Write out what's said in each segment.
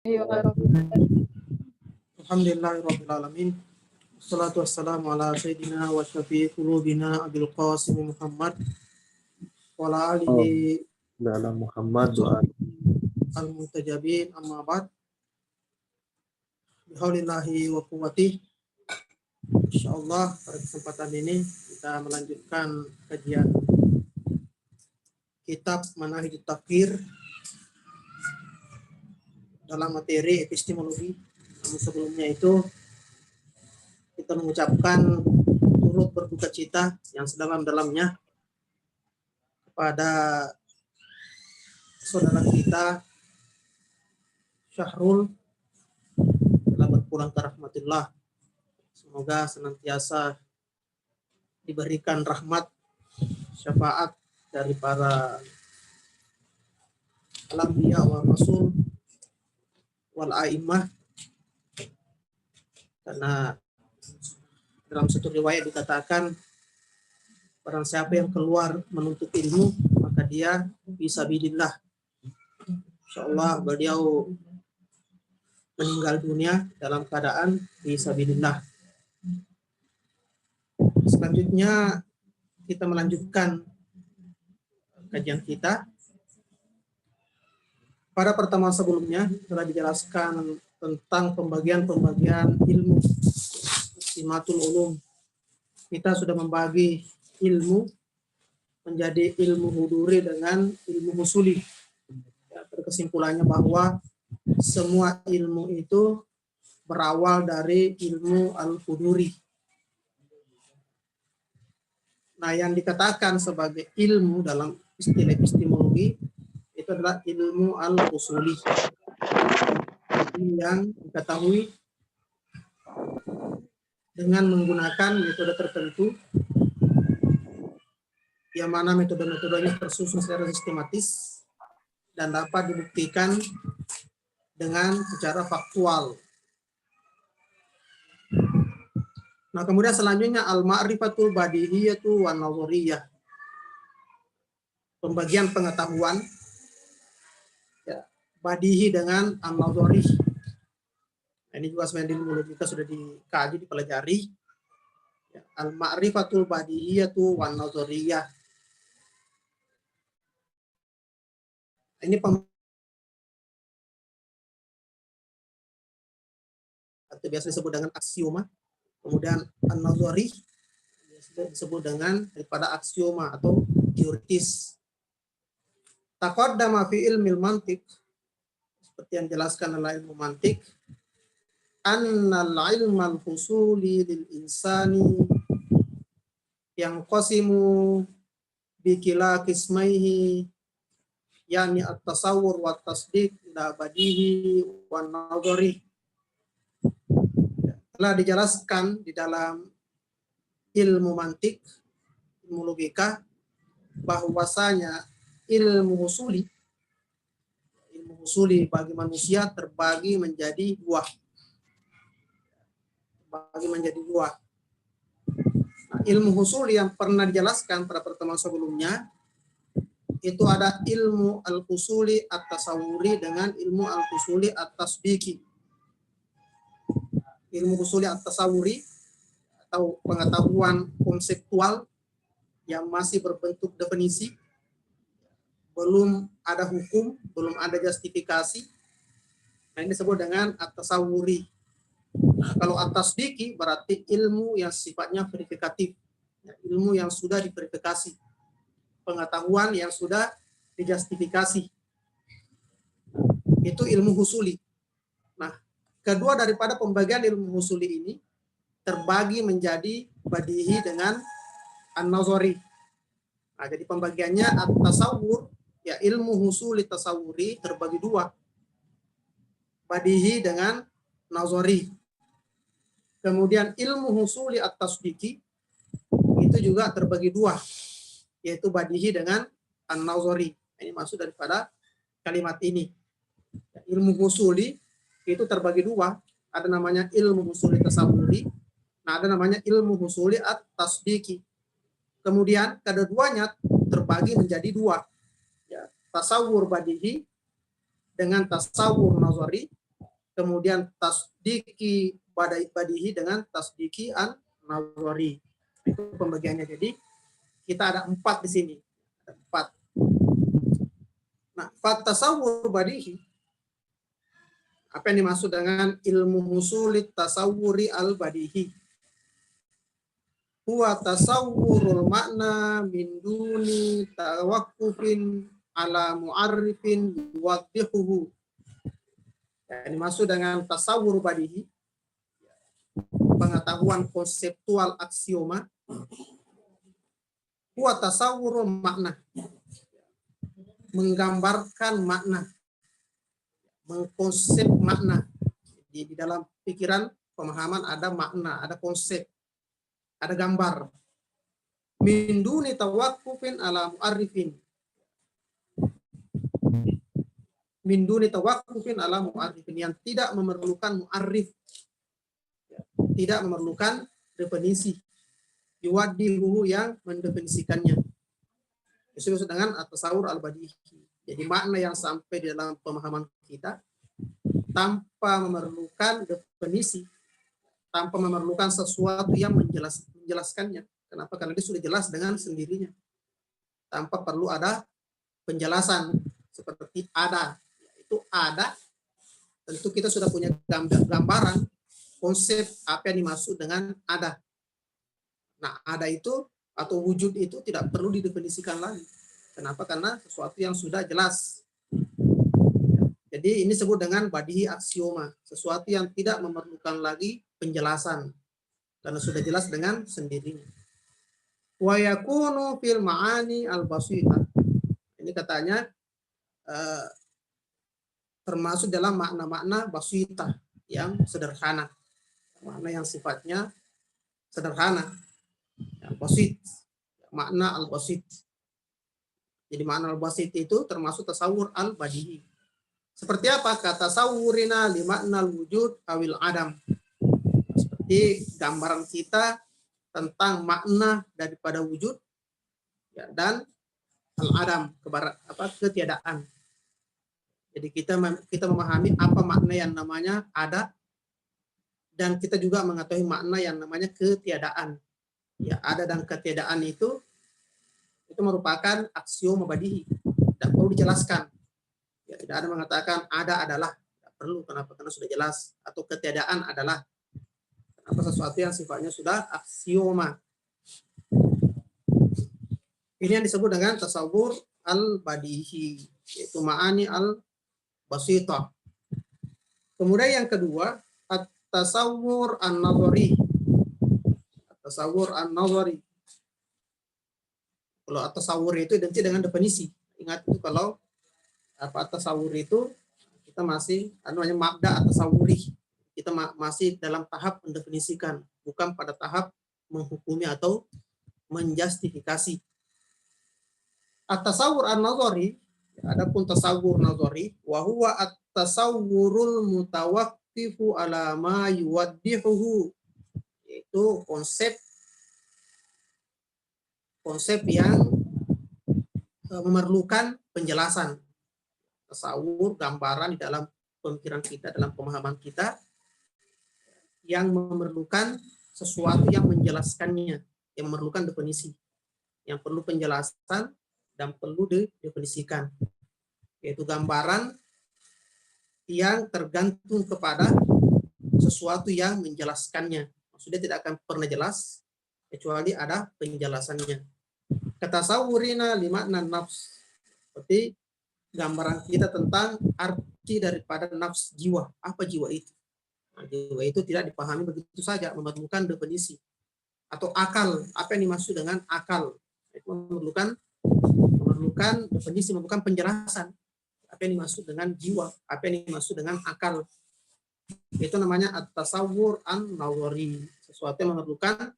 Alhamdulillahirabbil alamin. Wassalatu wassalamu ala sayyidina wa syafi'i qulubina Abil Qasim Muhammad wa ala alihi dalam Muhammad doa al-muntajabin, amma ba'd. Bihaulillahi wa quwwatih. Insyaallah pada kesempatan ini kita melanjutkan kajian kitab Manahijut Tafkir dalam materi epistemologi. Namun sebelumnya itu kita mengucapkan turut berduka cita yang sedalam-dalamnya kepada saudara kita Syahrul telah berpulang ke rahmatillah. Semoga senantiasa diberikan rahmat syafaat dari para al-anbiya wa rasul wal a'immah, karena dalam satu riwayat dikatakan barang siapa yang keluar menuntut ilmu maka dia fisabilillah. Insyaallah beliau meninggal dunia dalam keadaan fisabilillah. Selanjutnya kita melanjutkan kajian kita. Pada pertemuan sebelumnya telah dijelaskan tentang pembagian ilmu Simatul Ulum. Kita sudah membagi ilmu menjadi ilmu huduri dengan ilmu husuli. Ya, kesimpulannya bahwa semua ilmu itu berawal dari ilmu al-huduri. Nah, yang dikatakan sebagai ilmu dalam istilah epistemologi itu adalah ilmu al-usuli, yang diketahui dengan menggunakan metode tertentu, yang mana metode-metodenya tersusun secara sistematis dan dapat dibuktikan dengan secara faktual. Nah, kemudian selanjutnya al-ma'rifatul badihiyatu wan nazariyah. Pembagian pengetahuan ya, badihi dengan an-nazari. Nah, ini juga sebenarnya di kita sudah dikaji, dipelajari. Ya, al-ma'rifatul badihiyatu wan nazariyah. Ini atau biasa disebut dengan aksioma. Kemudian an-nazari disebut dengan daripada aksioma atau teoritis. Taqaddama fi ilmil mantiq, seperti yang dijelaskan oleh ilmu mantik, annal ilmal husuli lil insani yang qasimu bikila qismaihi, yakni at-tasawwur wa tasdiq ila badihi wa nazari. Telah dijelaskan di dalam ilmu mantik, ilmu logika, bahwasanya ilmu husuli bagi manusia terbagi menjadi dua. Nah, ilmu husuli yang pernah dijelaskan pada pertemuan sebelumnya itu ada ilmu al-husuli at-tasawuri dengan ilmu al-husuli at-tasbiki. Ilmu husuli at-tasawuri atau pengetahuan konseptual yang masih berbentuk definisi, belum ada hukum, belum ada justifikasi. Nah, ini disebut dengan at-tasawuri. Nah, kalau at-tasdiki berarti ilmu yang sifatnya verifikatif, ya, ilmu yang sudah diverifikasi, pengetahuan yang sudah dijustifikasi. Itu ilmu husuli. Nah, kedua daripada pembagian ilmu husuli ini terbagi menjadi badihi dengan an-nazari. Nah, jadi pembagiannya at-tasawur, ya ilmu husuli tasawuri terbagi dua. Badihi dengan nazari. Kemudian ilmu husuli at-tasdiki itu juga terbagi dua, yaitu badihi dengan an-nazari. Ini maksud daripada kalimat ini. Ilmu husuli itu terbagi dua, ada namanya ilmu husuli tasawuri, nah ada namanya ilmu husuli at-tasdiki. Kemudian kedua-duanya terbagi menjadi dua, ya, tasawur badihi dengan tasawur nazari, kemudian tasdiki badihi dengan tasdiki an-nazari. Itu pembagiannya. Jadi kita ada 4 di sini. Ada 4. Nah, fatasawwur badihi, apa yang dimaksud dengan ilmu husulit tasawwuri al-badihi? Huwa tasawwurul makna min duni tawakkufin ala mu'arrifin yuwaddihuhu. Yang dimaksud dengan tasawwur badihi, pengetahuan konseptual aksioma. Huwa tasawwurul makna, menggambarkan makna, mengkonsep makna. Di dalam pikiran pemahaman ada makna, ada konsep, ada gambar. Min duni tawakkufin ala mu'arrifin. Min duni tawakkufin ala mu'arrifin, yang tidak memerlukan mu'arrif, tidak memerlukan definisi. Yuwaddihuhu, yang mendefinisikannya. Disebut dengan at-tasawwur al-badihi. Jadi makna yang sampai di dalam pemahaman kita tanpa memerlukan definisi, tanpa memerlukan sesuatu yang menjelaskannya. Kenapa? Karena dia sudah jelas dengan sendirinya. Tanpa perlu ada penjelasan seperti ada. Itu ada. Tentu kita sudah punya gambaran konsep apa yang dimaksud dengan ada. Nah, ada itu atau wujud itu tidak perlu didefinisikan lagi. Kenapa? Karena sesuatu yang sudah jelas. Jadi ini disebut dengan badihi aksioma, sesuatu yang tidak memerlukan lagi penjelasan karena sudah jelas dengan sendirinya. Wa yakunu fil ma'ani al-basita. Ini katanya termasuk dalam makna-makna basita yang sederhana. Makna yang sifatnya sederhana. Basit, makna al-basit. Jadi makna al-basit itu termasuk tasawur al-badihi. Seperti apa? Kata tasawurina li makna al-wujud awil adam. Seperti gambaran kita tentang makna daripada wujud, ya, dan al-adam, ketiadaan. Jadi kita memahami apa makna yang namanya ada, dan kita juga mengetahui makna yang namanya ketiadaan. Ya, ada dan ketiadaan itu merupakan aksioma badihi, tidak perlu dijelaskan. Ya, tidak ada mengatakan ada adalah, tidak perlu. Kenapa? Karena sudah jelas. Atau ketiadaan adalah, kenapa? Sesuatu yang sifatnya sudah aksioma. Ini yang disebut dengan tasawur al-badihi, yaitu ma'ani al-basita. Kemudian yang kedua, at-tasawur an-nazari. Tasawur an-nazari. Kalau at-tasawur itu identik dengan definisi. Ingat itu kalau at-tasawur itu kita masih namanya mabda at-tasawuri. Kita masih dalam tahap mendefinisikan, bukan pada tahap menghukumi atau menjustifikasi. At-tasawur an-nazari, adapun tasawur nazari, wa huwa at-tasawurul mutawaqqifu ala ma yuwaddihuhu. Itu konsep yang memerlukan penjelasan. Tasawur, gambaran di dalam pemikiran kita, dalam pemahaman kita, yang memerlukan sesuatu yang menjelaskannya, yang memerlukan definisi, yang perlu penjelasan dan perlu didefinisikan. Yaitu gambaran yang tergantung kepada sesuatu yang menjelaskannya. Maksudnya tidak akan pernah jelas kecuali ada penjelasannya. Katasawurina li makna nafs, seperti gambaran kita tentang arti daripada nafs, jiwa. Apa jiwa itu? Nah, jiwa itu tidak dipahami begitu saja, memerlukan definisi. Atau akal, apa yang dimaksud dengan akal? Itu memerlukan definisi, memerlukan penjelasan. Apa yang dimaksud dengan jiwa? Apa yang dimaksud dengan akal? Itu namanya at-tasawur an-nazari, sesuatu yang memerlukan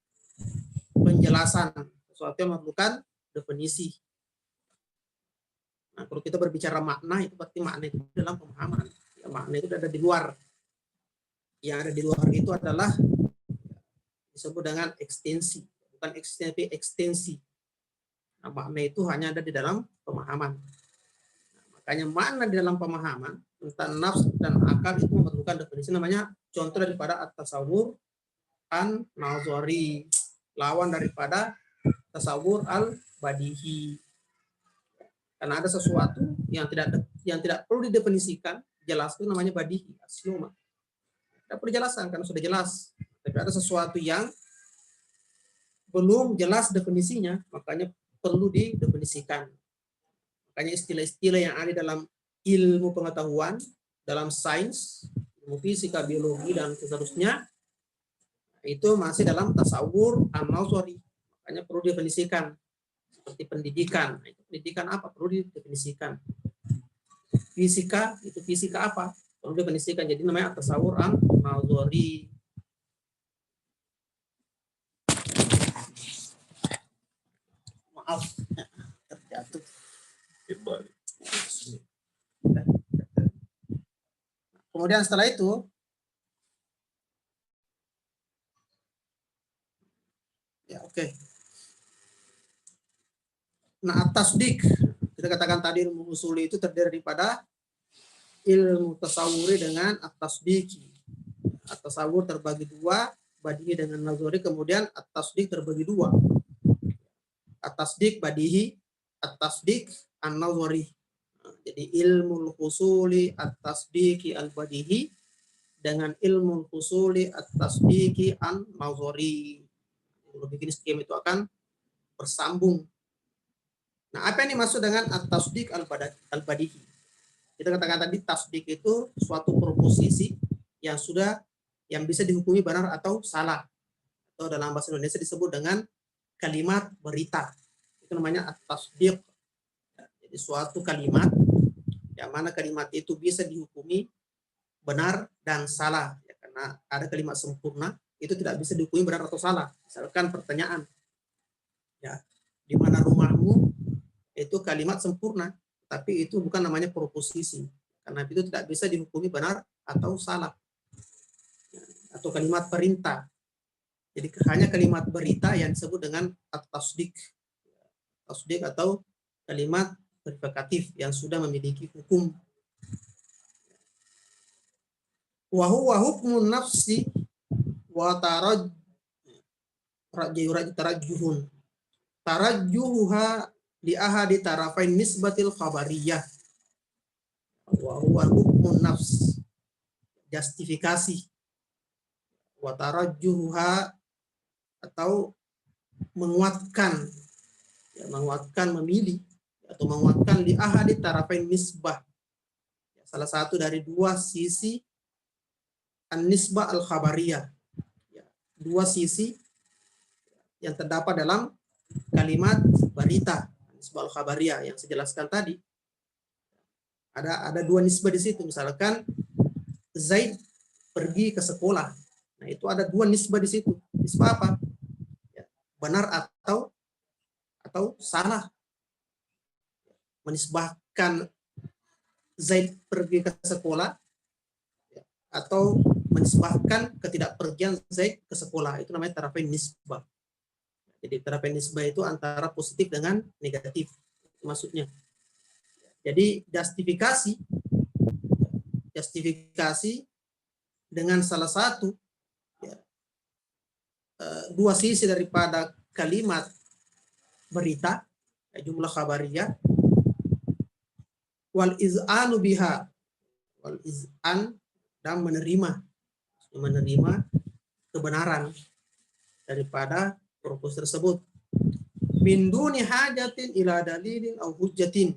penjelasan, sesuatu yang memerlukan definisi. Nah, kalau kita berbicara makna, itu berarti makna itu dalam pemahaman. Ya, makna itu ada di luar. Yang ada di luar itu adalah disebut dengan ekstensi, bukan ekstensi. Nah, makna itu hanya ada di dalam pemahaman. Nah, maka Makanya makna di dalam pemahaman tentang nafs dan akal itu memerlukan definisi, namanya contoh daripada at-tasawur an-nazari, lawan daripada tasawur al-badihi. Karena ada sesuatu yang tidak perlu didefinisikan, jelas, itu namanya badihi, aksioma. Tidak perlu dijelasan karena sudah jelas. Tapi ada sesuatu yang belum jelas definisinya, makanya perlu didefinisikan. Makanya istilah-istilah yang ada dalam ilmu pengetahuan, dalam sains, ilmu fisika, biologi, dan seterusnya, itu masih dalam tasawur an-nazari. Makanya perlu didefinisikan. Seperti pendidikan. Nah, itu pendidikan apa? Perlu didefinisikan. Fisika, itu fisika apa? Perlu didefinisikan. Jadi namanya tasawur an-nazari. Maaf, terjatuh. Kemudian setelah itu, ya oke. Nah, at-tasdik, kita katakan tadi ilmu usuli itu terdiri daripada ilmu tasawuri dengan at-tasdiki. At-tasawur terbagi dua, badihi dengan nazari, kemudian at-tasdik terbagi dua. At-tasdik badihi, at-tasdik an-nazari. Jadi ilmu usuli at-tasdiki al-badihi dengan ilmu usuli at-tasdiki an-nazari. Kalau bikin skema itu akan bersambung. Nah, apa yang dimaksud dengan at-tasdik al-badihi? Kita katakan tadi tasdik itu suatu proposisi yang bisa dihukumi benar atau salah. Atau dalam bahasa Indonesia disebut dengan kalimat berita. Itu namanya at-tasdik. Jadi suatu kalimat yang mana kalimat itu bisa dihukumi benar dan salah. Ya, karena ada kalimat sempurna itu tidak bisa dihukumi benar atau salah. Misalkan pertanyaan, ya, di mana rumahmu? Itu kalimat sempurna, tapi itu bukan namanya proposisi, karena itu tidak bisa dihukumi benar atau salah. Atau kalimat perintah, jadi hanya kalimat berita yang disebut dengan at-tasdik, tasdik atau kalimat verifikatif yang sudah memiliki hukum. Wa huwa hukmun nafsi wa tarajjuha li ahadi tarafain nisbatil khabariyah. Wa huwa hukmun nafs, justifikasi. Wa tarajjuha atau menguatkan, ya, menguatkan, memilih atau menguatkan li ahadi tarafain nisbah, ya, salah satu dari dua sisi an-nisbah al-khabariyah, ya, dua sisi yang terdapat dalam kalimat berita nisbah al-khabariyah yang saya jelaskan tadi. Ada dua nisbah di situ. Misalkan Zaid pergi ke sekolah. Nah, itu ada dua nisbah di situ. Nisbah apa? Ya, benar atau salah. Menisbahkan Zaid pergi ke sekolah, ya, atau menisbahkan ketidakpergian Zaid ke sekolah. Itu namanya tarafain nisbah. Jadi terapi nisbah itu antara positif dengan negatif, maksudnya. Jadi justifikasi dengan salah satu, ya, dua sisi daripada kalimat berita, ya, jumlah khabariyah, wal iz'anu biha, wal iz'an, dan menerima kebenaran daripada proposi tersebut, min duni hajatin ila dalilin au hujjatin,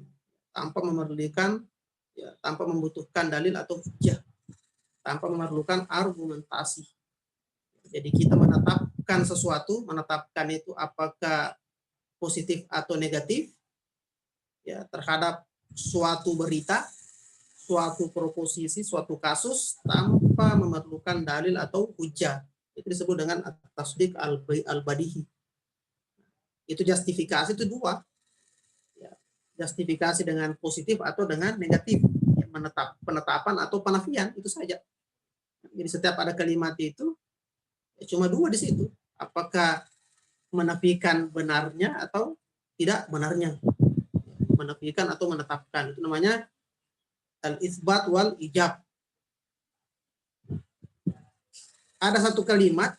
tanpa memerlukan, ya, tanpa membutuhkan dalil atau hujjah, tanpa memerlukan argumentasi. Jadi kita menetapkan sesuatu, menetapkan itu apakah positif atau negatif, ya, terhadap suatu berita, suatu proposisi, suatu kasus, tanpa memerlukan dalil atau hujjah. Itu disebut dengan at-tasdik al-badihi. Itu justifikasi itu dua. Ya, justifikasi dengan positif atau dengan negatif. Ya, penetapan atau penafian, itu saja. Jadi setiap ada kalimat itu, ya, cuma dua di situ. Apakah menafikan benarnya atau tidak benarnya. Menafikan atau menetapkan. Itu namanya al-itsbat wal ijab. Ada satu kalimat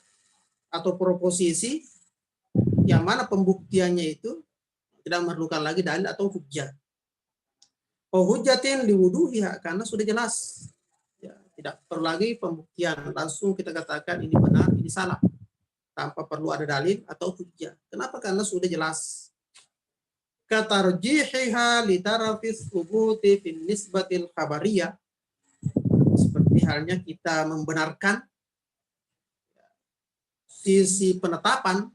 atau proposisi yang mana pembuktiannya itu tidak memerlukan lagi dalil atau hujjah. Oh hujjatin liwuduhiha, karena sudah jelas. Ya, tidak perlu lagi pembuktian, langsung kita katakan ini benar, ini salah, tanpa perlu ada dalil atau hujjah. Kenapa? Karena sudah jelas. Katarjihiha litarafis thubuti fin nisbatil khabariyah, seperti halnya kita membenarkan sisi penetapan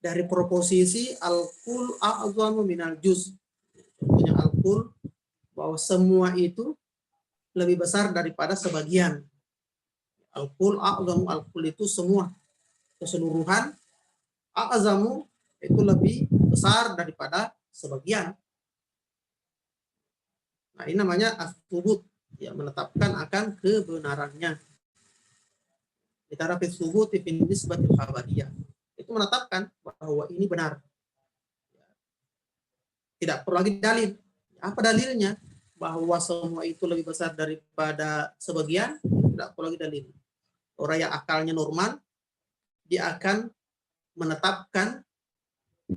dari proposisi al-kul a'zamu minal juz. Contohnya al-kul, bahwa semua itu lebih besar daripada sebagian. Al-kul a'zamu, al-kul itu semua, keseluruhan. A'zamu itu lebih besar daripada sebagian. Nah, ini namanya as-subut, ya, menetapkan akan kebenarannya. Ditara fi subut fi nisbatil khabariyah. Itu menetapkan bahwa ini benar. Tidak perlu lagi dalil. Apa dalilnya? Bahwa semua itu lebih besar daripada sebagian, tidak perlu lagi dalil. Orang yang akalnya normal, dia akan menetapkan,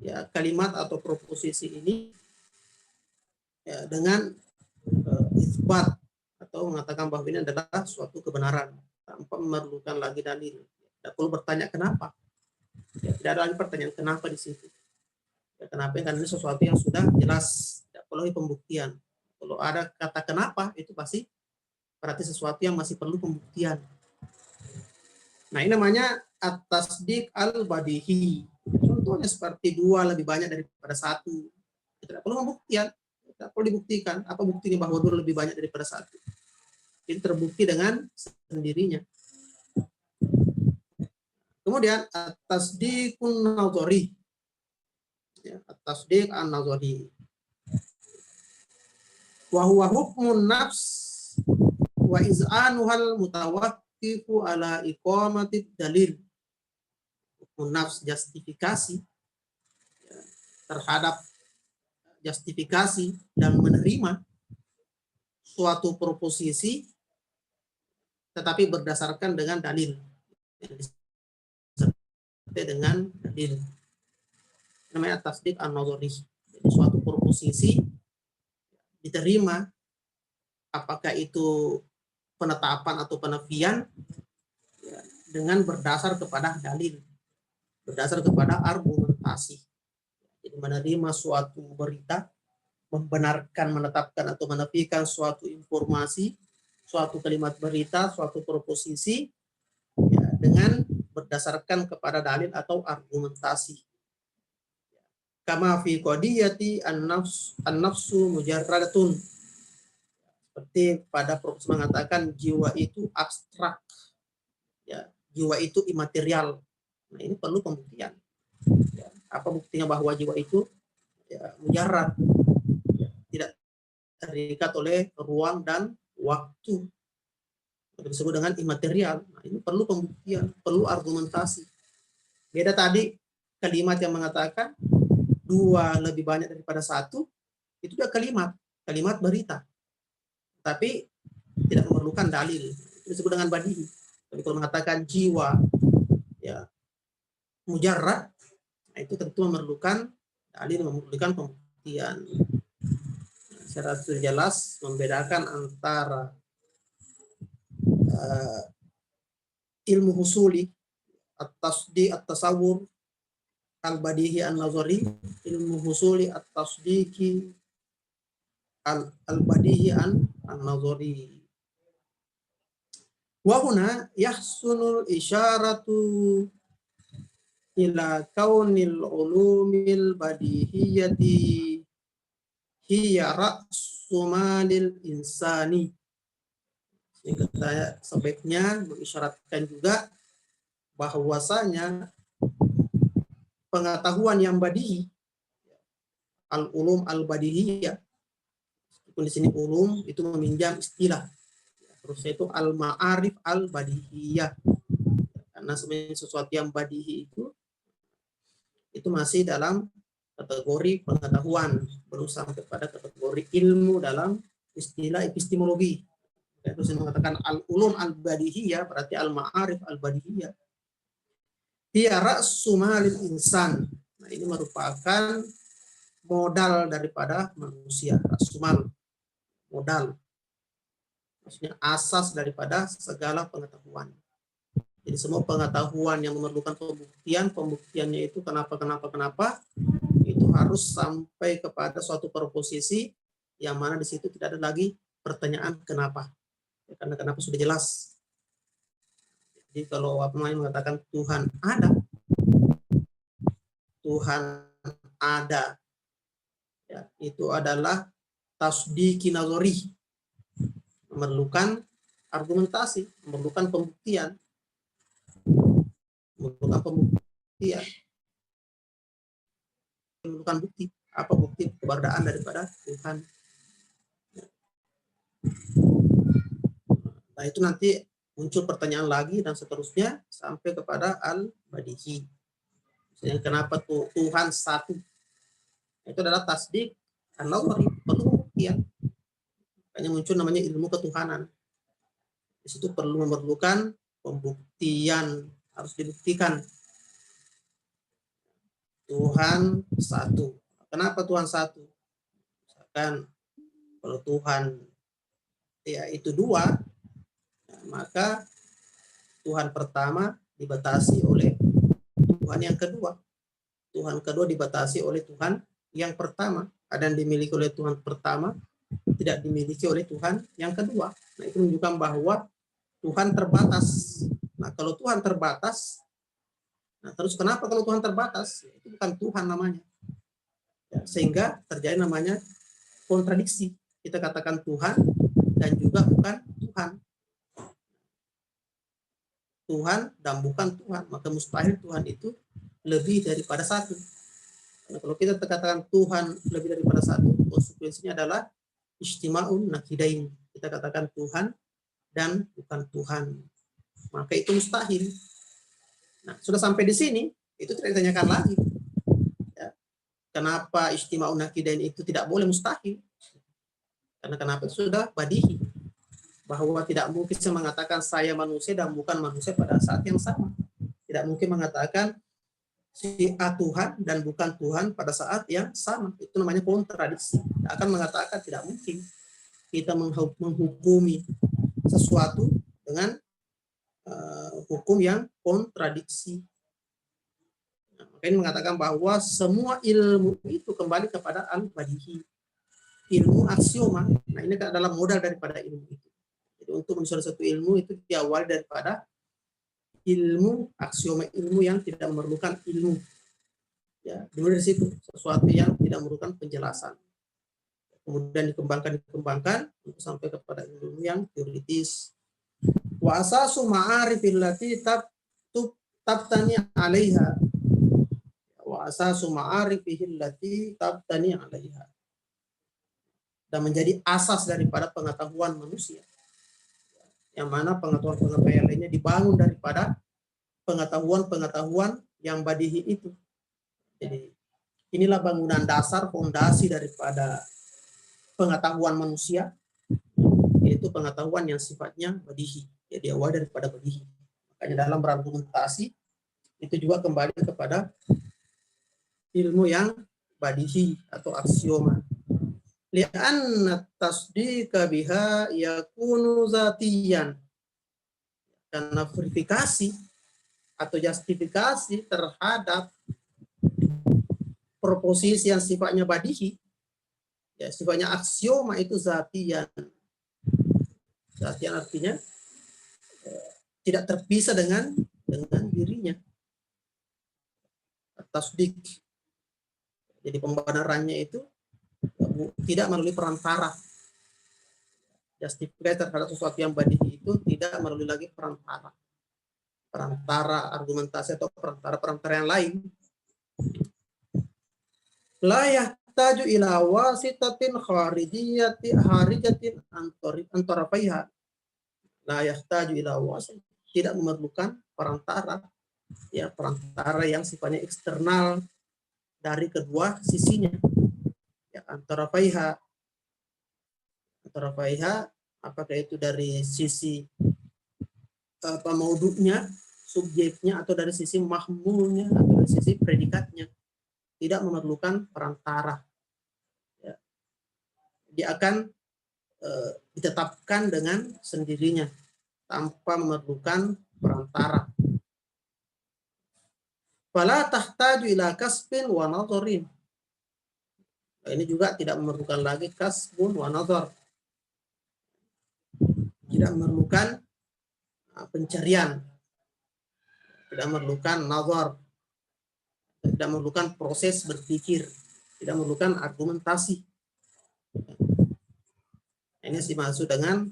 ya, kalimat atau proposisi ini, ya, dengan isbat atau mengatakan bahwa ini adalah suatu kebenaran tanpa memerlukan lagi dalil. Tidak perlu bertanya kenapa. Ya, tidak ada lagi pertanyaan kenapa di situ. Ya, kenapa? Karena ini sesuatu yang sudah jelas, tidak perlu lagi pembuktian. Kalau ada kata kenapa, itu pasti berarti sesuatu yang masih perlu pembuktian. Nah, ini namanya at-tasdiq al-badihi. Contohnya seperti dua lebih banyak daripada satu. Tidak perlu pembuktian, tidak perlu dibuktikan. Apa buktinya bahwa dua lebih banyak daripada satu? Ini terbukti dengan sendirinya. Kemudian at-tasdiqun nazari. Ya, at-tasdiq an-nazari. Wa huwa hukmun nafs wa iz'anuhal mutawaqqifu ala iqamati dalil. Hukmun nafs, justifikasi, ya, terhadap justifikasi dan menerima suatu proposisi tetapi berdasarkan dengan dalil. Dengan dalil. Namanya tasdik an-nazari. Jadi suatu proposisi diterima, apakah itu penetapan atau penafian, ya, dengan berdasar kepada dalil, berdasar kepada argumentasi. Jadi menerima suatu berita, membenarkan, menetapkan atau menafikan suatu informasi, suatu kalimat berita, suatu proposisi, ya, dengan berdasarkan kepada dalil atau argumentasi. Kama fi qadiyati an-nafsu mujarradatun. Seperti pada proposisi mengatakan jiwa itu abstrak, ya, jiwa itu imaterial. Nah, ini perlu pembuktian. Ya, apa buktinya bahwa jiwa itu, ya, mujarrad, ya, tidak terikat oleh ruang dan waktu, disebut dengan imaterial. Nah, ini perlu pembuktian, perlu argumentasi. Beda tadi kalimat yang mengatakan dua lebih banyak daripada satu, itu juga kalimat berita, tapi tidak memerlukan dalil, itu disebut dengan badihi. Tapi kalau mengatakan jiwa, ya, mujarrad, nah, itu tentu memerlukan dalil, memerlukan pembuktian. Nah, secara jelas membedakan antara ilmu husuli, at-tasdiq, at-tasawur, al-badihi an-nazari, ilmu husuli at-tasdiqi, al-badihi an-nazari. Wa huna yahsunul isyaratu ila kaunil ulumil badihiyati hiya ra'su malil insani. Ini saya sebaiknya mengisyaratkan juga bahwasanya pengetahuan yang badihi, al-ulum al-badihiyah, di sini ulum itu meminjam istilah, terusnya itu al-ma'arif al-badihiyah, karena sebenarnya sesuatu yang badihi itu masih dalam kategori pengetahuan, belum sampai pada kategori ilmu dalam istilah epistemologi. Yaitu saya mengatakan al-ulum al-badihiyah berarti al-ma'arif al-badihiyah. Hiya ra'su malil insan. Nah, ini merupakan modal daripada manusia, rasumal, modal. Maksudnya asas daripada segala pengetahuan. Jadi semua pengetahuan yang memerlukan pembuktiannya itu kenapa, itu harus sampai kepada suatu proposisi yang mana di situ tidak ada lagi pertanyaan kenapa. Ya, karena kenapa sudah jelas. Jadi kalau apa namanya mengatakan Tuhan ada, ya, itu adalah tasdiki nazari, memerlukan argumentasi, memerlukan pembuktian, memerlukan bukti. Apa bukti keberadaan daripada Tuhan? Nah, itu nanti muncul pertanyaan lagi dan seterusnya sampai kepada al-badihi. Misalnya kenapa Tuhan satu? Itu adalah tasdik an-nazari, perlu pembuktian. Makanya muncul namanya ilmu ketuhanan. Di situ memerlukan pembuktian, harus dibuktikan Tuhan satu. Kenapa Tuhan satu? Misalkan kalau Tuhan ya itu dua, maka Tuhan pertama dibatasi oleh Tuhan yang kedua. Tuhan kedua dibatasi oleh Tuhan yang pertama. Ada yang dimiliki oleh Tuhan pertama, tidak dimiliki oleh Tuhan yang kedua. Nah, itu menunjukkan bahwa Tuhan terbatas. Nah, kalau Tuhan terbatas, nah terus kenapa kalau Tuhan terbatas? Itu bukan Tuhan namanya. Ya, sehingga terjadi namanya kontradiksi. Kita katakan Tuhan dan juga bukan Tuhan. Tuhan dan bukan Tuhan, maka mustahil Tuhan itu lebih daripada satu. Nah, kalau kita katakan Tuhan lebih daripada satu, konsekuensinya adalah istima'un nakidain. Kita katakan Tuhan dan bukan Tuhan. Maka itu mustahil. Nah, sudah sampai di sini, itu tidak ditanyakan lagi. Ya. Kenapa istima'un nakidain itu tidak boleh, mustahil? Karena kenapa itu sudah badihi. Bahwa tidak mungkin saya mengatakan saya manusia dan bukan manusia pada saat yang sama. Tidak mungkin mengatakan si A Tuhan dan bukan Tuhan pada saat yang sama. Itu namanya kontradiksi. Akan mengatakan tidak mungkin kita menghukumi sesuatu dengan hukum yang kontradiksi. Nah, makanya mengatakan bahwa semua ilmu itu kembali kepada al-badihi, ilmu aksioma. Nah, ini adalah modal daripada ilmu itu. Jadi untuk menyusun satu ilmu itu diawali daripada ilmu aksioma, ilmu yang tidak memerlukan ilmu. Ya, dimulai dari situ, sesuatu yang tidak memerlukan penjelasan. Kemudian dikembangkan untuk sampai kepada ilmu yang teoritis. Wa asasu ma'arifil lati tabtani 'alaiha. Wa asasu ma'arifil lati tabtani 'alaiha. Dan menjadi asas daripada pengetahuan manusia. Yang mana pengetahuan lainnya dibangun daripada pengetahuan yang badihi itu. Jadi inilah bangunan dasar, fondasi daripada pengetahuan manusia, yaitu pengetahuan yang sifatnya badihi. Jadi awal daripada badihi. Makanya dalam berargumentasi itu juga kembali kepada ilmu yang badihi atau aksioma. Li'anna tasdika biha yakunu zatiyan. Karena verifikasi atau justifikasi terhadap proposisi yang sifatnya badihi, ya sifatnya aksioma itu zatiyan. Zatiyan artinya tidak terpisah dengan dirinya. Tasdik. Jadi pembenarannya itu tidak melalui perantara. Justifikasi terhadap sesuatu yang badihi itu tidak melalui lagi perantara argumentasi atau perantara yang lain. La yahtaju ila wasitatin kharijatin antarafaiha. La yahtaju ila wasit, tidak memerlukan perantara, ya perantara yang sifatnya eksternal dari kedua sisinya, ya antarafaiha, tarafaiha, apakah itu dari sisi maudhu'nya, subjeknya, atau dari sisi mahmulnya, atau dari sisi predikatnya, tidak memerlukan perantara. Ya. Dia akan ditetapkan dengan sendirinya tanpa memerlukan perantara. Fala tahtaju ila kasbin wa nadharin. Ini juga tidak memerlukan lagi kasbun wa nadhar. Tidak memerlukan pencarian, tidak memerlukan nazar, tidak memerlukan proses berpikir, tidak memerlukan argumentasi. Ini dimaksud dengan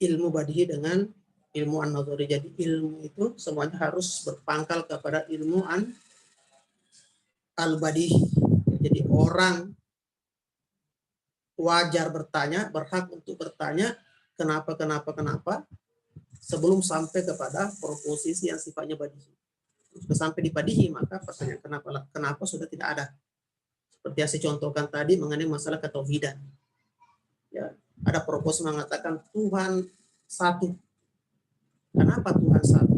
ilmu badihi dengan ilmu an-nazari. Jadi ilmu itu semuanya harus berpangkal kepada ilmu al-badihi. Jadi orang wajar bertanya, berhak untuk bertanya kenapa sebelum sampai kepada proposisi yang sifatnya badihi. Sudah sampai di badihi, maka pertanyaan kenapa sudah tidak ada. Seperti yang saya contohkan tadi mengenai masalah ketauhidan. Ya, ada proposi mengatakan Tuhan satu. Kenapa Tuhan satu?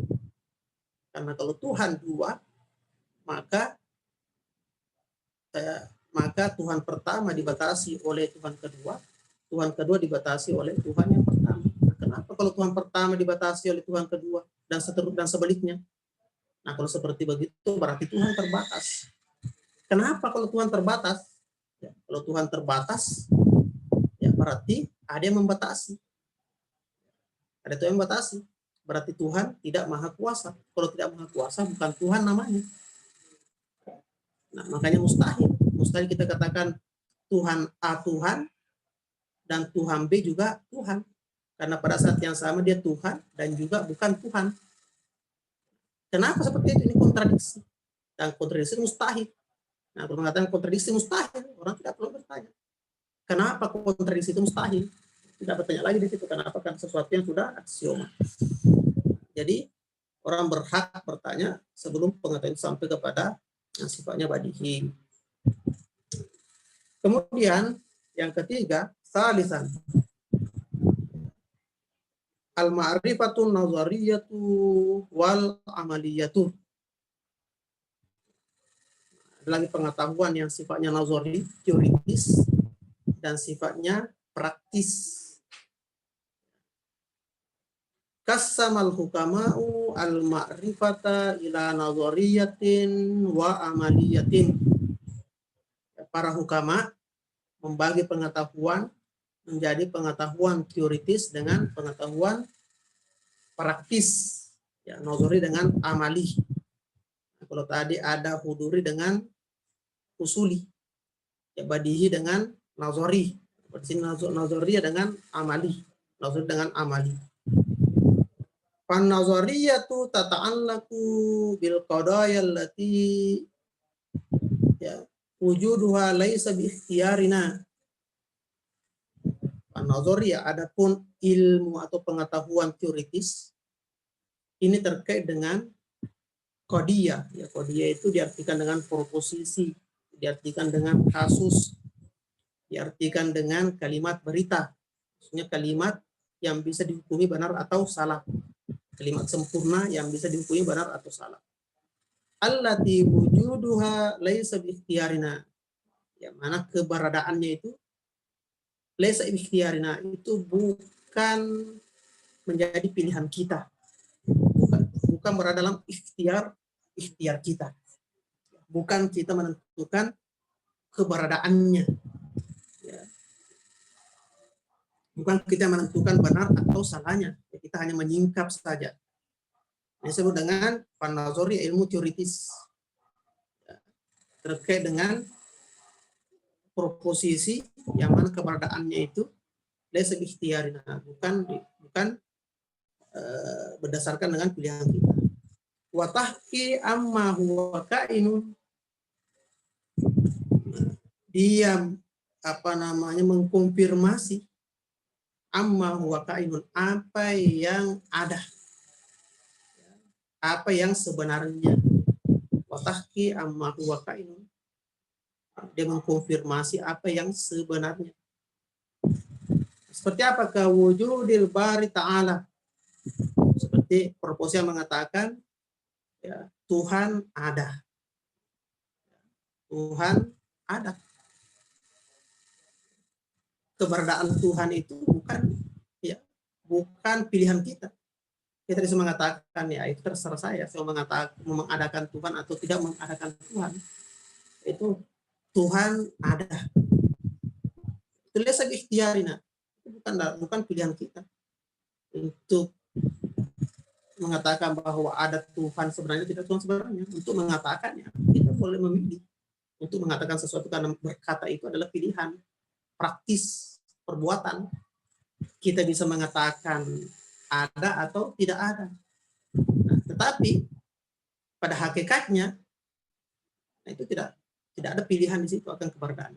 Karena kalau Tuhan dua, maka Tuhan pertama dibatasi oleh Tuhan kedua dibatasi oleh Tuhan yang pertama. Nah, kenapa kalau Tuhan pertama dibatasi oleh Tuhan kedua dan sebaliknya? Nah, kalau seperti begitu berarti Tuhan terbatas. Kenapa kalau Tuhan terbatas? Ya, kalau Tuhan terbatas, ya berarti ada yang membatasi. Ada Tuhan yang membatasi. Berarti Tuhan tidak maha kuasa. Kalau tidak maha kuasa, bukan Tuhan namanya. Nah, makanya mustahil kita katakan Tuhan A Tuhan dan Tuhan B juga Tuhan, karena pada saat yang sama dia Tuhan dan juga bukan Tuhan. Kenapa seperti itu? Ini kontradiksi, dan kontradiksi mustahil. Nah, kalau mengatakan kontradiksi mustahil, orang tidak perlu bertanya kenapa kontradiksi itu mustahil. Tidak bertanya lagi di situ, kenapa? Kan sesuatu yang sudah aksioma. Jadi orang berhak bertanya sebelum pengetahuan sampai kepada yang sifatnya badihi. Kemudian yang ketiga, salisan al-ma'rifatun nazariyatu wal amaliyatu. Ada lagi pengetahuan yang sifatnya nazari, teoritis, dan sifatnya praktis. Kasamal hukama'u al-ma'rifata ila nazariyatin wa amaliyatin. Para hukama membagi pengetahuan menjadi pengetahuan teoritis dengan pengetahuan praktis. Ya, nazari dengan amali. Nah, kalau tadi ada huduri dengan usuli. Ya, badihi dengan nazari. Di sini nazari dengan amali. Nazari dengan amali. Fan nazariyatu tata'allaku bil qadaya allati ya wujuduha laisa bi ikhtiyarina. Fan nazariyah, adapun ilmu atau pengetahuan teoritis ini terkait dengan qadiyah. Ya, qadiyah itu diartikan dengan proposisi, diartikan dengan kasus, diartikan dengan kalimat berita. Maksudnya kalimat yang bisa dihukumi benar atau salah. Kalimat sempurna yang bisa dihukumi benar atau salah. Allati wujuduha laisa bi ikhtiyarina. Yang mana keberadaannya itu laisa bi ikhtiyarina, itu bukan menjadi pilihan kita. Bukan berada dalam ikhtiar kita. Bukan kita menentukan keberadaannya. Ya. Bukan kita menentukan benar atau salahnya. Kita hanya menyingkap saja. Ini disebut dengan pan-nazari, ilmu teoritis. Terkait dengan proposisi yang mana keberadaannya itu laisa bi ikhtiyarina, bukan berdasarkan dengan pilihan kita. Wa tahqi amma huwa kainun. Dia mengkonfirmasi amma huwa kainun, apa yang ada, apa yang sebenarnya. Wa tahqi amma huwa kainun, dia mengkonfirmasi apa yang sebenarnya. Seperti apa? Kewujudil bari ta'ala. Seperti proposal mengatakan, ya, Tuhan ada. Tuhan ada. Keberadaan Tuhan itu bukan pilihan kita. Kita bisa mengatakan, ya itu terserah saya mengatakan mengadakan Tuhan atau tidak mengadakan Tuhan. Itu Tuhan ada. Itu lesa ikhtiarina. Itu bukan pilihan kita untuk mengatakan bahwa ada Tuhan sebenarnya, tidak Tuhan sebenarnya. Untuk mengatakannya kita boleh memilih. Untuk mengatakan sesuatu karena berkata itu adalah pilihan praktis perbuatan. Kita bisa mengatakan ada atau tidak ada. Nah, tetapi pada hakikatnya itu tidak ada pilihan di situ akan keberadaan.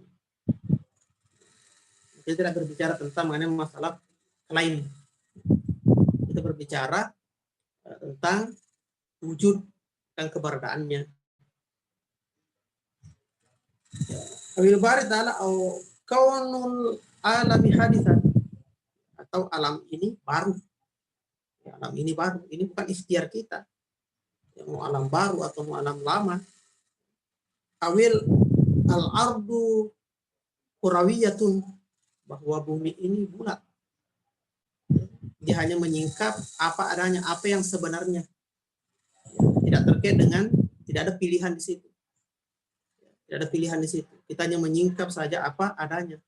Kita tidak berbicara tentang mengenai masalah lain. Kita berbicara tentang wujud dan keberadaannya. Abil bari ta'ala au kaunul alami hadisan, atau alam ini baru. Ya, alam ini baru. Ini bukan ikhtiar kita. Ya, mau alam baru atau mau alam lama. Awil al-ardu kurawiyatun, bahwa bumi ini bulat. Dia hanya menyingkap apa adanya, apa yang sebenarnya. Tidak terkait dengan, tidak ada pilihan di situ. Tidak ada pilihan di situ. Kita hanya menyingkap saja apa adanya.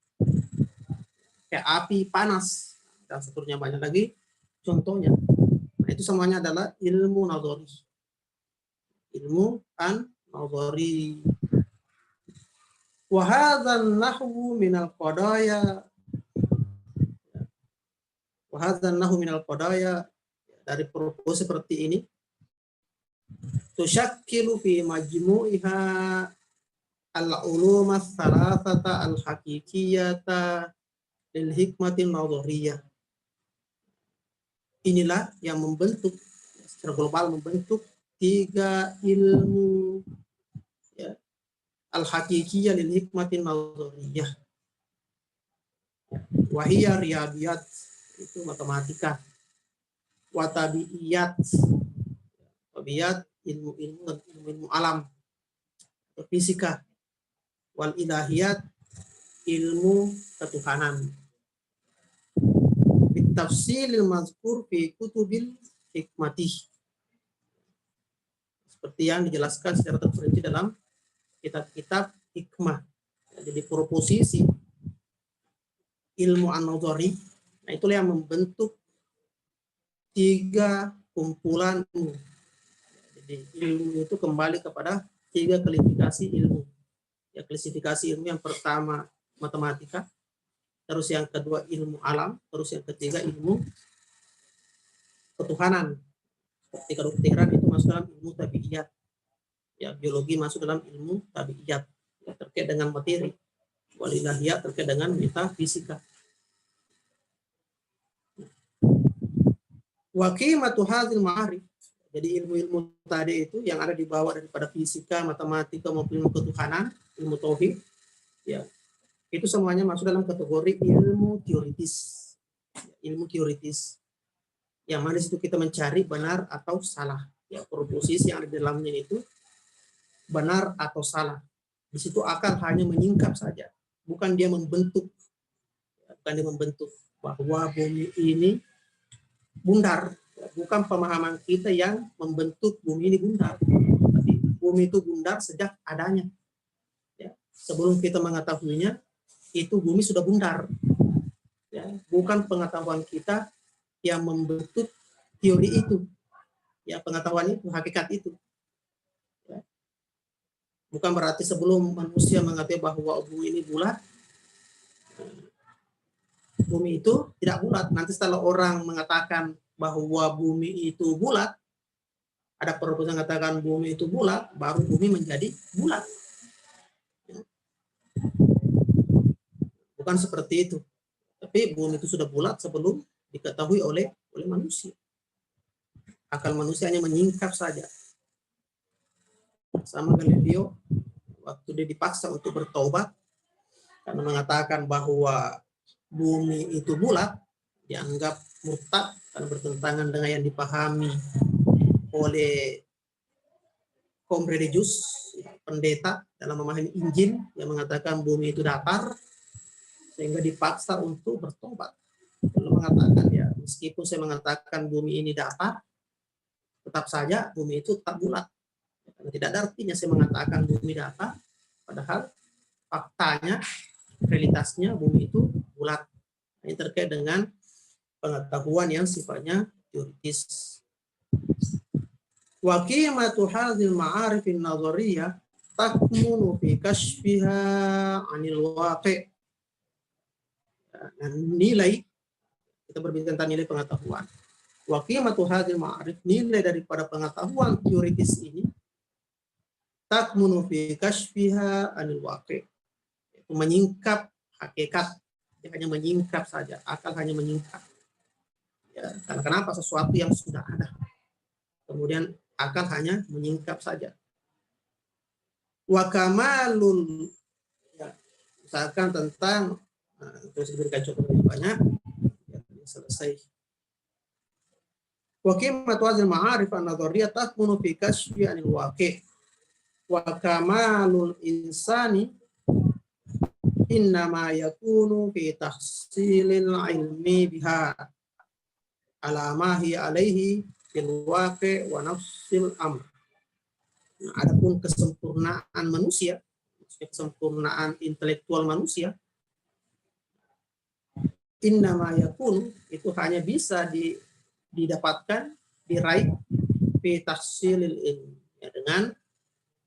Kayak api panas dan seterusnya, banyak lagi contohnya. Nah, itu semuanya adalah ilmu nazari. Ilmu an-nazari. Wa hadzal nahwu minal qadaya. Wa hadzal nahwu minal qadaya, dari proposal seperti ini. Tusyakkilu fi majmu'iha al-ulum ats-tsalatsata al-haqiqiyyata lil hikmatin nadhariyah. Inilah yang membentuk, secara global membentuk tiga ilmu, ya, al-haqiqiyyah lil hikmatin nadhariyah. Wahiyya riyadiyat, itu matematika. Wa tabiiyat, tabiat, ilmu alam, fisika. Wal ilahiyat, ilmu ketuhanan. Bitafsilil mazkur fi kutubil hikmatih, seperti yang dijelaskan secara terperinci dalam kitab-kitab hikmah. Jadi proposisi ilmu an-nazari, nah itulah yang membentuk tiga kumpulan ilmu. Jadi ilmu itu kembali kepada tiga klasifikasi ilmu. Ya, klasifikasi ilmu yang pertama matematika, terus yang kedua ilmu alam, terus yang ketiga ilmu ketuhanan. Seperti kedokteran itu masuk dalam ilmu tabiiyat. Ya, biologi masuk dalam ilmu tabiiyat, ya, terkait dengan materi. Walilahiyat terkait dengan metafisika. Wa qimatu hadzal ma'arif. Jadi ilmu-ilmu tadi itu yang ada di bawah daripada fisika, matematika maupun ilmu ketuhanan, ilmu tauhid, ya, itu semuanya masuk dalam kategori ilmu teoritis. Ilmu teoritis. Yang mana di situ kita mencari benar atau salah. Ya, proposisi yang ada di dalamnya itu benar atau salah. Di situ akal hanya menyingkap saja, bukan dia membentuk. Bukan dia membentuk bahwa bumi ini bundar. Bukan pemahaman kita yang membentuk bumi ini bundar, tapi bumi itu bundar sejak adanya. Ya, sebelum kita mengetahuinya, itu bumi sudah bundar. Ya, bukan pengetahuan kita yang membentuk teori itu. Ya, pengetahuan itu, hakikat itu. Ya. Bukan berarti sebelum manusia mengatakan bahwa bumi ini bulat, bumi itu tidak bulat. Nanti setelah orang mengatakan bahwa bumi itu bulat, ada proposal yang mengatakan bumi itu bulat, baru bumi menjadi bulat. Bukan seperti itu. Tapi bumi itu sudah bulat sebelum diketahui oleh manusia. Akal manusia hanya menyingkap saja. Sama Galileo, waktu dia dipaksa untuk bertobat karena mengatakan bahwa bumi itu bulat, dianggap murtad karena bertentangan dengan yang dipahami oleh kaum religius, pendeta dalam memahami Injil yang mengatakan bumi itu datar, sehingga dipaksa untuk bertobat. Lalu mengatakan, ya meskipun saya mengatakan bumi ini datar, tetap saja bumi itu tetap bulat. Karena tidak ada artinya saya mengatakan bumi datar, padahal faktanya, realitasnya bumi itu bulat. Ini terkait dengan pengetahuan yang sifatnya teoritis. Wa qimatu hadhil ma'arif an-nazariyah takmunu fi kashfiha 'anil waqi'. Dan nilai, kita berbicara tentang nilai pengetahuan. Wa qimatu hadhil ma'arif, nilai daripada pengetahuan teoritis ini takmunu fi kashfiha 'anil waqi'. Itu menyingkap hakikat, dia hanya menyingkap saja, akal hanya menyingkap. Ya, karena kenapa? Sesuatu yang sudah ada. Kemudian akal hanya menyingkap saja. Wa kamalul, ya, misalkan tentang, terus diberikan contoh lebih banyak, ya, selesai. Wa qimatu hadzal ma'arif an-nadhariyah takmunu fi kashfi 'anil waqi'. Wa kamalul insani innama yakunu fi tahsilil ilmi biha ala ma hiya alaihi fil waqi' wa nafsil amr. Nah, adapun kesempurnaan manusia, kesempurnaan intelektual manusia, innama yakun, itu hanya bisa didapatkan, diraih fi tahsilil ilmi, ya, dengan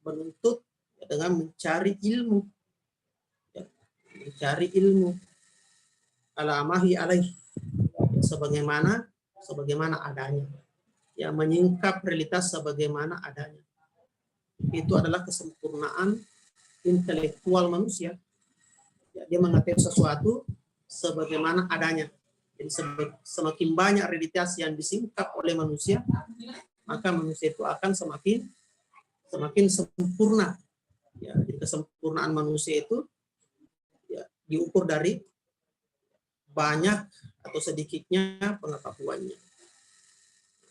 menuntut, ya, dengan mencari ilmu, ya, mencari ilmu ala ma hiya alaihi, ya, sebagaimana adanya, ya, menyingkap realitas sebagaimana adanya. Itu adalah kesempurnaan intelektual manusia. Ya, dia mengetahui sesuatu sebagaimana adanya. Jadi semakin banyak realitas yang disingkap oleh manusia, maka manusia itu akan semakin sempurna. Ya, jadi kesempurnaan manusia itu, ya, diukur dari banyak atau sedikitnya pengetahuannya.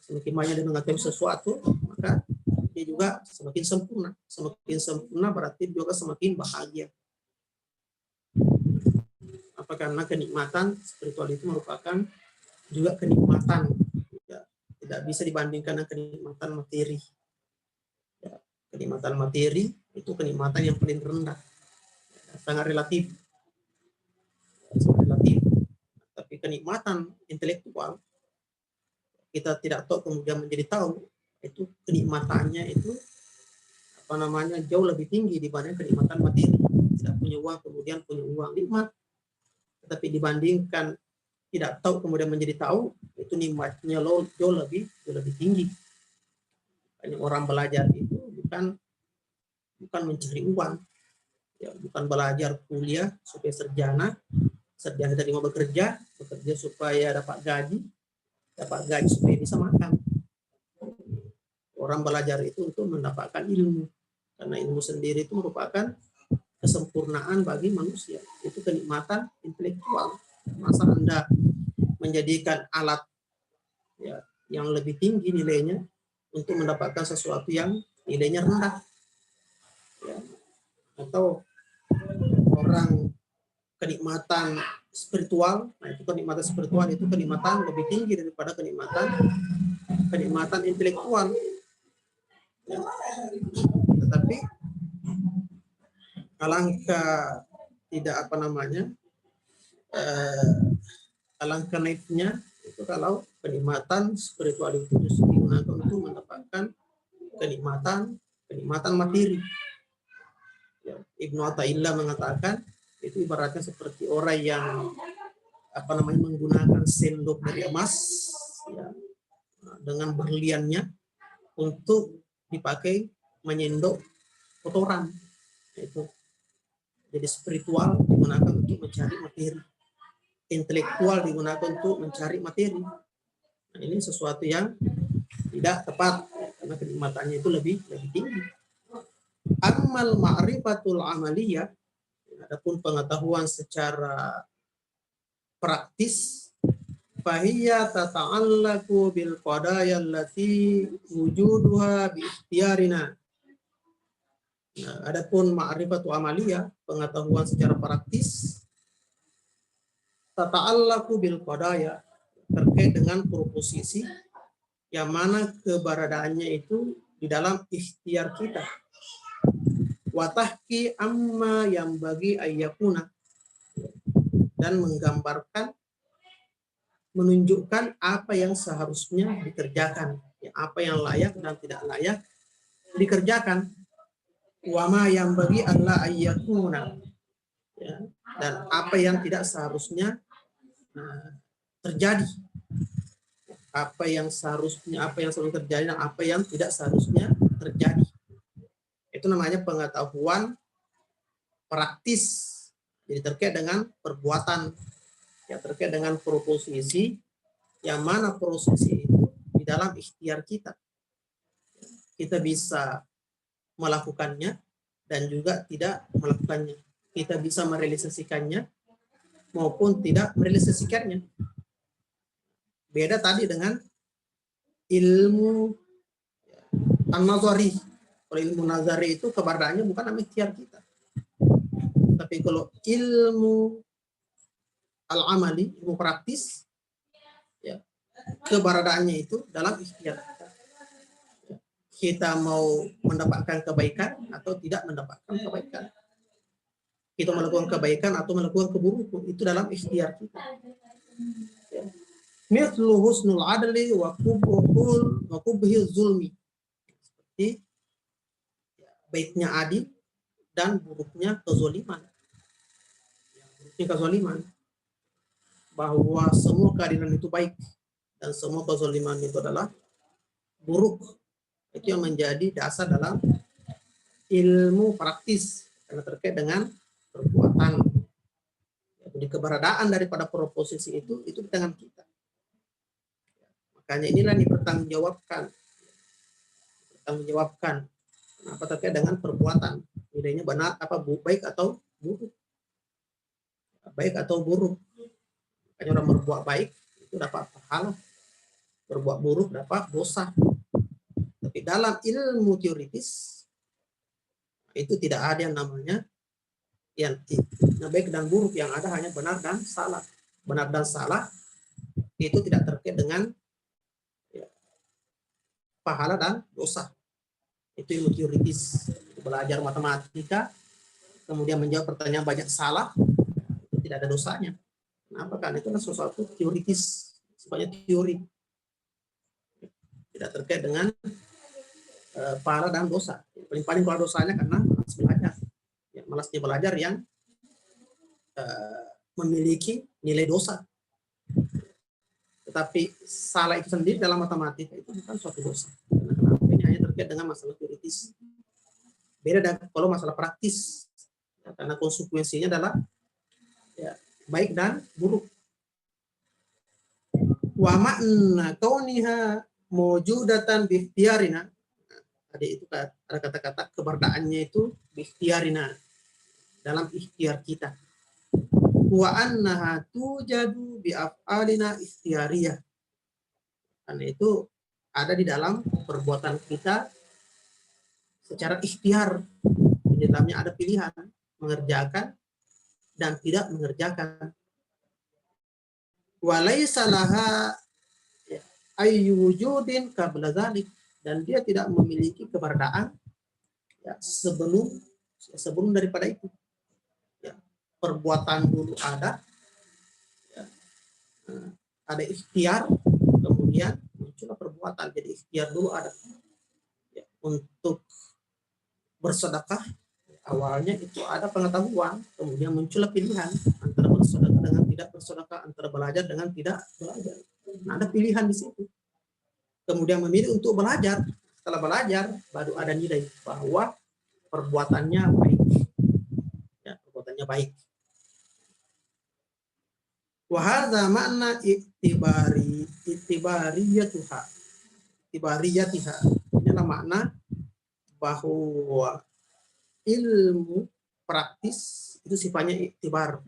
Semakin banyak dia mengetahui sesuatu, maka dia juga semakin sempurna. Semakin sempurna berarti juga semakin bahagia. Apa? Karena kenikmatan spiritual itu merupakan juga kenikmatan, ya, tidak bisa dibandingkan dengan kenikmatan materi. Ya, kenikmatan materi itu kenikmatan yang paling rendah, ya, sangat relatif. Tapi kenikmatan intelektual, kita tidak tahu kemudian menjadi tahu, itu kenikmatannya itu jauh lebih tinggi dibanding kenikmatan materi. Tidak punya uang kemudian punya uang, nikmat. Tetapi dibandingkan tidak tahu kemudian menjadi tahu, itu nikmatnya jauh lebih tinggi. Banyak orang belajar itu bukan mencari uang, ya, bukan belajar kuliah supaya sarjana tadi mau bekerja supaya dapat gaji supaya bisa makan. Orang belajar itu untuk mendapatkan ilmu, karena ilmu sendiri itu merupakan kesempurnaan bagi manusia. Itu kenikmatan intelektual. Masa Anda menjadikan alat, ya, yang lebih tinggi nilainya untuk mendapatkan sesuatu yang nilainya rendah, ya. Atau orang kenikmatan spiritual, nah itu kenikmatan spiritual itu kenikmatan lebih tinggi daripada kenikmatan intelektual, ya. Tetapi alangkah tidak alangkah naifnya itu kalau kenikmatan spiritual itu justru digunakan untuk mendapatkan kenikmatan materi. Ya, Ibnu Athaillah mengatakan itu ibaratnya seperti orang yang menggunakan sendok dari emas, ya, dengan berliannya untuk dipakai menyendok kotoran. Itu jadi spiritual digunakan untuk mencari materi, intelektual digunakan untuk mencari materi. Nah, ini sesuatu yang tidak tepat, karena kenikmatannya itu lebih tinggi. Amal ma'rifatul amaliyah, adapun pengetahuan secara praktis, fahiya tata'allaku bil qadaya allati wujuduha bi ikhtiyarina. Nah, adapun ma'rifatu amaliyah, pengetahuan secara praktis, tata'allaku bil qadaya, terkait dengan proposisi yang mana keberadaannya itu di dalam ikhtiar kita. Watahki amma yang bagi ayyakuna, dan menggambarkan, menunjukkan apa yang seharusnya dikerjakan, ya, apa yang layak dan tidak layak dikerjakan. Wama yang bagi Allah ayyakuna, ya, dan apa yang tidak seharusnya terjadi, apa yang seharusnya terjadi dan apa yang tidak seharusnya terjadi. Itu namanya pengetahuan praktis. Jadi terkait dengan perbuatan, ya, terkait dengan proposisi, yang mana prosesi itu di dalam ikhtiar kita. Kita bisa melakukannya dan juga tidak melakukannya. Kita bisa merealisasikannya maupun tidak merealisasikannya. Beda tadi dengan ilmu an-nazari. Kalau ilmu nazari itu keberadaannya bukan dalam ikhtiar kita. Tapi kalau ilmu al-amali, ilmu praktis, ya, keberadaannya itu dalam ikhtiar kita. Kita mau mendapatkan kebaikan atau tidak mendapatkan kebaikan. Kita melakukan kebaikan atau melakukan keburukan, itu dalam ikhtiar kita. Ya. Mithlu husnul adli wa kubhil zulmi. Seperti baiknya adil dan buruknya kezaliman. Buruknya kezaliman. Bahwa semua keadilan itu baik dan semua kezaliman itu adalah buruk. Itu yang menjadi dasar dalam ilmu praktis karena terkait dengan perbuatan. Jadi keberadaan daripada proposisi itu di tangan kita. Makanya inilah dipertanggungjawabkan. Kenapa terkait dengan perbuatan? Nilainya benar apa baik atau buruk? Baik atau buruk? Makanya orang berbuat baik itu dapat pahala, berbuat buruk dapat dosa. Tapi dalam ilmu teoritis itu tidak ada yang namanya yang baik dan buruk, yang ada hanya benar dan salah. Benar dan salah itu tidak terkait dengan pahala dan dosa. Itu ilmu teoritis. Belajar matematika, kemudian menjawab pertanyaan banyak salah, itu tidak ada dosanya. Kenapa? Karena itu adalah sesuatu teoritis, sifatnya teori. Tidak terkait dengan pahala dan dosa. Paling kalau dosanya karena malas belajar. Ya, malasnya belajar yang memiliki nilai dosa. Tetapi salah itu sendiri dalam matematika itu bukan suatu dosa. Kenapa? Ini hanya terkait dengan masalah teoritis. Beda dengan kalau masalah praktis. Ya, karena konsekuensinya adalah ya, baik dan buruk. Wa makna kauniha mawjudatan bi ikhtiyarina. Tadi itu ada kata-kata keberadaannya itu bi ikhtiyarina, dalam ikhtiar kita. Wa annaha tujadu bi af'alina ikhtiyariyah. Karena itu ada di dalam perbuatan kita secara ikhtiar. Di dalamnya ada pilihan mengerjakan dan tidak mengerjakan. Walaysa laha ayyujudin qabla dzalik, dan dia tidak memiliki keberadaan ya, sebelum daripada itu. Ya, perbuatan dulu ada, ya, ada ikhtiar, kemudian muncullah perbuatan. Jadi ikhtiar dulu ada. Ya, untuk bersedekah awalnya itu ada pengetahuan, kemudian muncullah pilihan antara bersedekah dengan tidak bersedekah, antara belajar dengan tidak belajar. Nah, ada pilihan di situ. Kemudian memilih untuk belajar. Setelah belajar baru ada nilai bahwa perbuatannya baik. Ya, perbuatannya baik. Wa hadza makna ittibariyatiha. Inilah makna bahwa ilmu praktis itu sifatnya iktibar.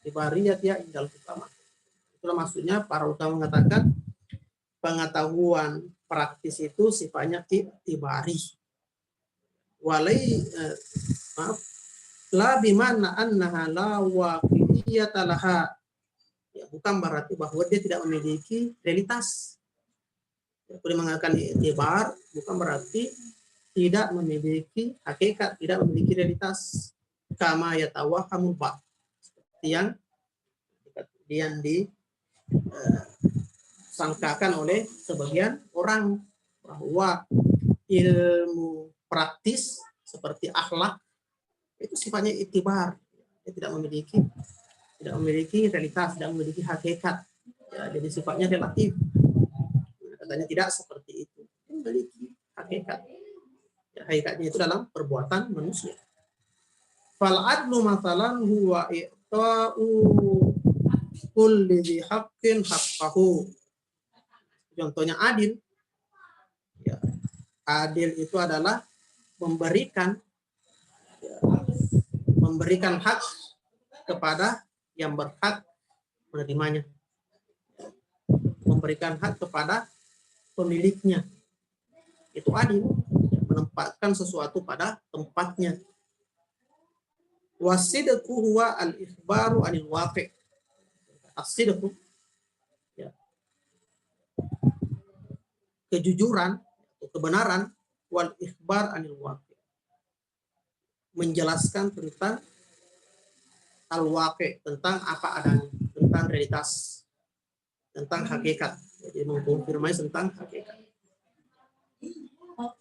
i'tibariyah ya indal hukama. Itulah maksudnya para ulama mengatakan pengetahuan praktis itu sifatnya i'tibari. Maaf, la bimana annaha la waqi'iyata laha. Ya, bukan berarti bahwa dia tidak memiliki realitas. Ya, boleh mengatakan i'tibar bukan berarti tidak memiliki hakikat, tidak memiliki realitas. Kama yatawahhamul ba'd. Seperti yang disangkakan oleh sebagian orang bahwa ilmu praktis seperti akhlak itu sifatnya itibar, dia tidak memiliki realitas, tidak memiliki hakikat, ya, jadi sifatnya relatif. Katanya tidak seperti itu, memiliki hakikat, ya, hakikatnya itu dalam perbuatan manusia. Fal adlu masalan huwa i'ta'u kulli dzi haqqin haqqahu. Contohnya adil, ya, adil itu adalah memberikan hak kepada yang berhak menerimanya, memberikan hak kepada pemiliknya, itu adil, menempatkan sesuatu pada tempatnya. Wasidqu huwa al-ikhbaru anil waqi'. As-sidqu, ya, kejujuran, kebenaran, wal ikhbar anil waqi', menjelaskan tentang al-waqi', tentang apa adanya, tentang realitas, tentang hakikat. Jadi mengkonfirmasi tentang hakikat.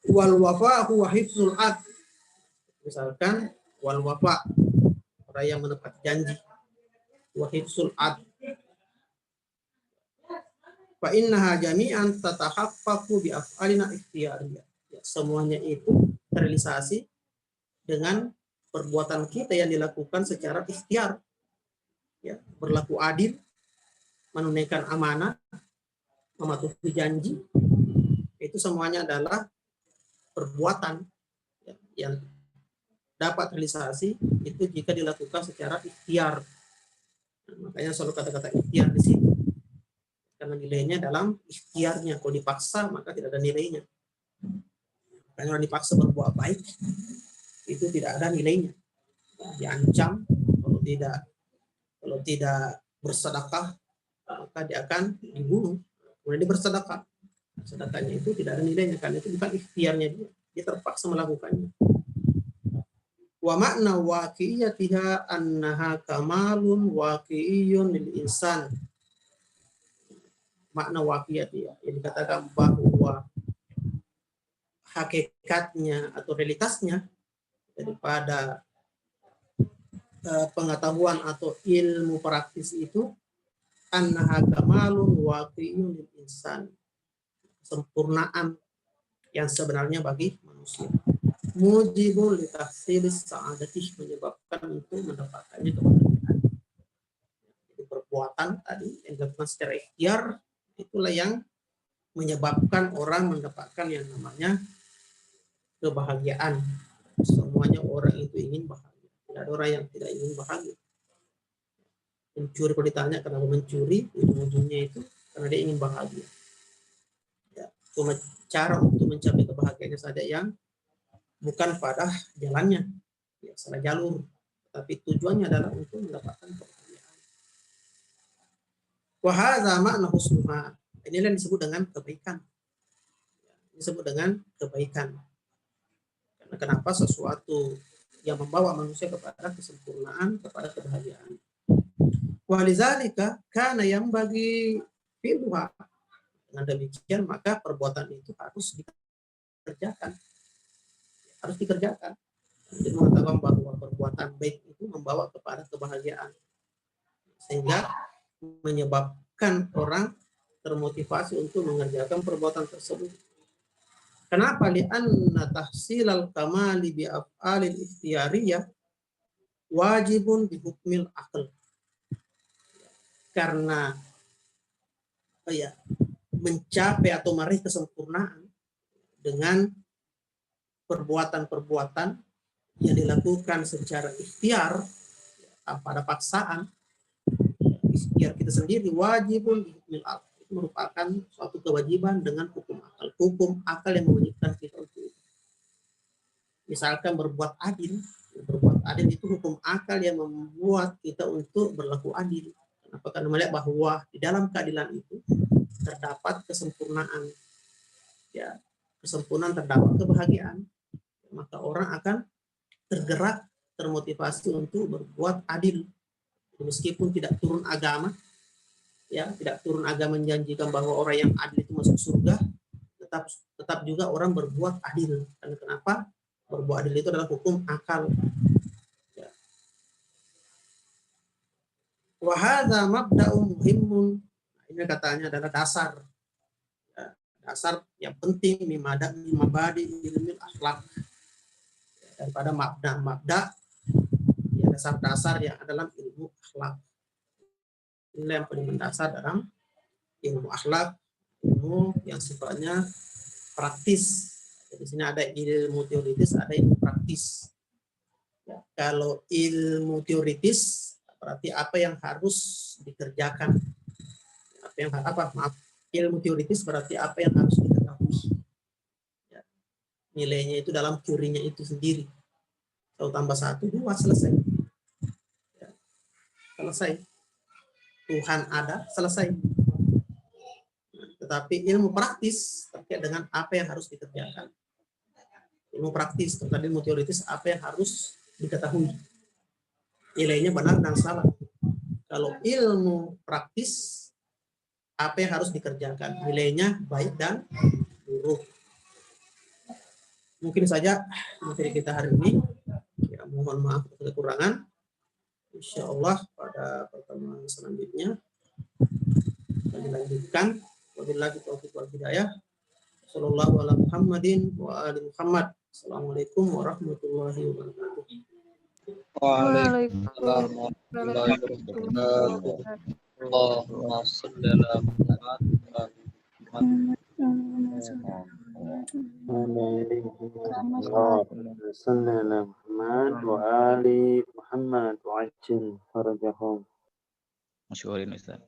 Wal wafa huwa hifzul ad. Misalkan wal wafa, orang yang menepati janji. Wa hifzul ad. Fa innaha jami'an tatahaqqaqu bi af'alina ikhtiyariyah. Ya, semuanya itu terrealisasi dengan perbuatan kita yang dilakukan secara ikhtiar. Ya, berlaku adil, menunaikan amanah, mematuhi janji, itu semuanya adalah perbuatan, ya, yang dapat realisasi itu jika dilakukan secara ikhtiar. Nah, makanya selalu kata-kata ikhtiar di sini, karena nilainya dalam ikhtiarnya. Kalau dipaksa maka tidak ada nilainya. Karena orang dipaksa berbuat baik itu tidak ada nilainya. Nah, diancam kalau tidak bersedekah maka dia akan dibunuh. Kemudian dia bersedekah, sedekahnya itu tidak ada nilainya karena itu bukan ikhtiarnya dia terpaksa melakukannya. Wa makna waqi'iyatiha annaha kamalun waqi'iyyun lil insan. Makna waqi'iyatiha yang dikatakan bahwa hakikatnya atau realitasnya daripada pengetahuan atau ilmu praktis itu annaha kamalun waqi'un lil insan, sempurnaan yang sebenarnya bagi manusia. Mujibul li tahsilis sa'adatih, menyebabkan itu mendapatkannya kebahagiaan. Jadi perbuatan tadi yang dilakukan secara ikhtiar itulah yang menyebabkan orang mendapatkan yang namanya kebahagiaan. Semuanya orang itu ingin bahagia. Tidak ada orang yang tidak ingin bahagia. Mencuri, kalau ditanya kenapa mencuri, ujung-ujungnya itu karena dia ingin bahagia. Ya, cuma cara untuk mencapai kebahagiaannya saja yang bukan pada jalannya, ya, salah jalur, tapi tujuannya adalah untuk mendapatkan kebahagiaan. Wa hadza ma'na husnuha. Inilah yang disebut dengan kebaikan. Disebut dengan kebaikan. Karena kenapa? Sesuatu yang membawa manusia kepada kesempurnaan, kepada kebahagiaan. Walizalika kana yang bagi fi'luha. Dengan demikian maka perbuatan itu harus dikerjakan. Harus dikerjakan. Jadi mengatakan bahwa perbuatan baik itu membawa kepada kebahagiaan. Sehingga menyebabkan orang termotivasi untuk mengerjakan perbuatan tersebut. Kenapa? Li'anna tahsilal kamali bi af'alil ikhtiyariyah wajibun bi hukmil aql. Karena mencapai atau meraih kesempurnaan dengan perbuatan-perbuatan yang dilakukan secara ikhtiar tanpa ada paksaan, ikhtiar kita sendiri, wajibun bihukmil aql. Itu merupakan suatu kewajiban dengan hukum akal. Hukum akal yang mewajibkan kita untuk itu. Misalkan berbuat adil. Berbuat adil itu hukum akal yang membuat kita untuk berlaku adil. Kenapa? Karena melihat bahwa di dalam keadilan itu terdapat kesempurnaan. Ya, kesempurnaan terdapat kebahagiaan. Maka orang akan tergerak, termotivasi untuk berbuat adil. Meskipun tidak turun agama, ya, tidak turun agama menjanjikan bahwa orang yang adil itu masuk surga, tetap juga orang berbuat adil. Karena kenapa? Berbuat adil itu adalah hukum akal. Ya. Wa hadza mabda'un muhimun. Ini katanya adalah dasar. Ya, dasar yang penting mimabadi ilmu akhlak. Daripada mabda ya, dasar-dasar yang dalam ilmu akhlak. Ini yang paling mendasar dalam ilmu akhlak, ilmu yang sifatnya praktis. Di sini ada ilmu teoritis, ada ilmu praktis. Ya, kalau ilmu teoritis berarti apa yang harus dikerjakan. Ilmu teoritis berarti apa yang harus diketahui. Ya, nilainya itu dalam teorinya itu sendiri. Kalau tambah 1, 2 selesai. Ya, selesai. Tuhan ada, selesai. Tetapi ilmu praktis terkait dengan apa yang harus dikerjakan. Ilmu praktis, tadi ilmu teoritis apa yang harus diketahui. Nilainya benar dan salah. Kalau ilmu praktis, apa yang harus dikerjakan. Nilainya baik dan buruk. Mungkin saja materi kita hari ini. Ya, mohon maaf atas kekurangan. Insya Allah pada pertemuan selanjutnya akan dilanjutkan. Wabillahi taufiq wal hidayah. Sallallahu ala Muhammadin wa ali Muhammad. Assalamualaikum warahmatullahi wabarakatuh. Waalaikumsalam warahmatullahi wabarakatuh. Allahumma shalli ala Muhammad wa ali Muhammad. صلى على محمد وآل محمد وعجل فرجهم. Masyhurin Ustaz.